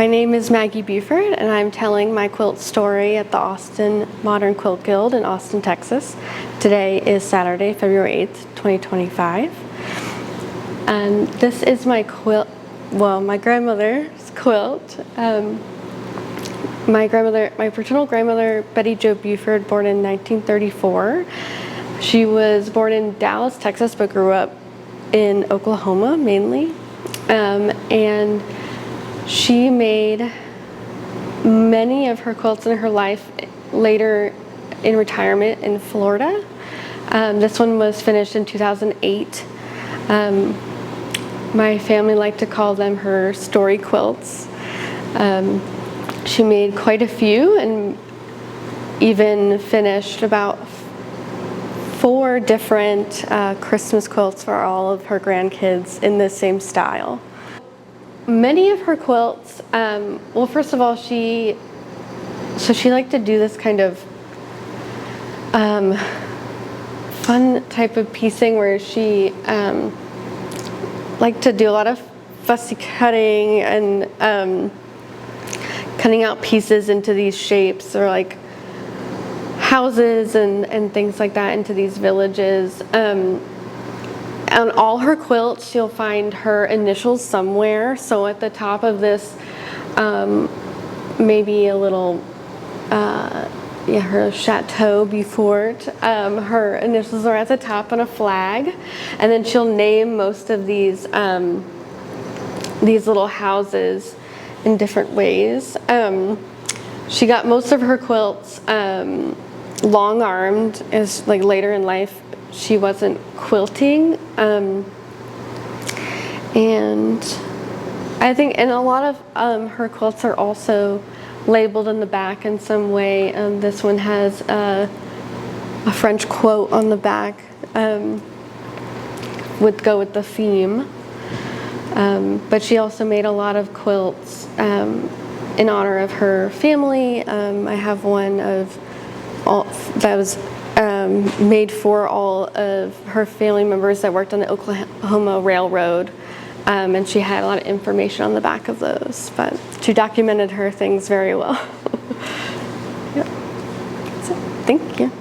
My name is Maggie Buford, and I'm telling my quilt story at the Austin Modern Quilt Guild in Austin, Texas. Today is Saturday, February 8th, 2025. And this is my quilt, well, my grandmother's quilt. My paternal grandmother, Betty Jo Buford, born in 1934. She was born in Dallas, Texas, but grew up in Oklahoma mainly. And she made many of her quilts in her life later in retirement in Florida. This one was finished in 2008. My family liked to call them her story quilts. She made quite a few and even finished about 4 different Christmas quilts for all of her grandkids in the same style. Many of her quilts, well, first of all, she liked to do this kind of fun type of piecing where she liked to do a lot of fussy cutting and cutting out pieces into these shapes, or like houses and things like that, into these villages. On all her quilts, you'll find her initials somewhere. So at the top of this, maybe a little, her Chateau Buford. Her initials are at the top on a flag, and then she'll name most of these little houses in different ways. She got most of her quilts long-armed, as like later in life she wasn't quilting, and I think, and a lot of her quilts are also labeled in the back in some way. This one has a French quote on the back, would go with the theme, but she also made a lot of quilts in honor of her family. I have one of all that was made for all of her family members that worked on the Oklahoma Railroad, and she had a lot of information on the back of those, but she documented her things very well. Yep. So, thank you.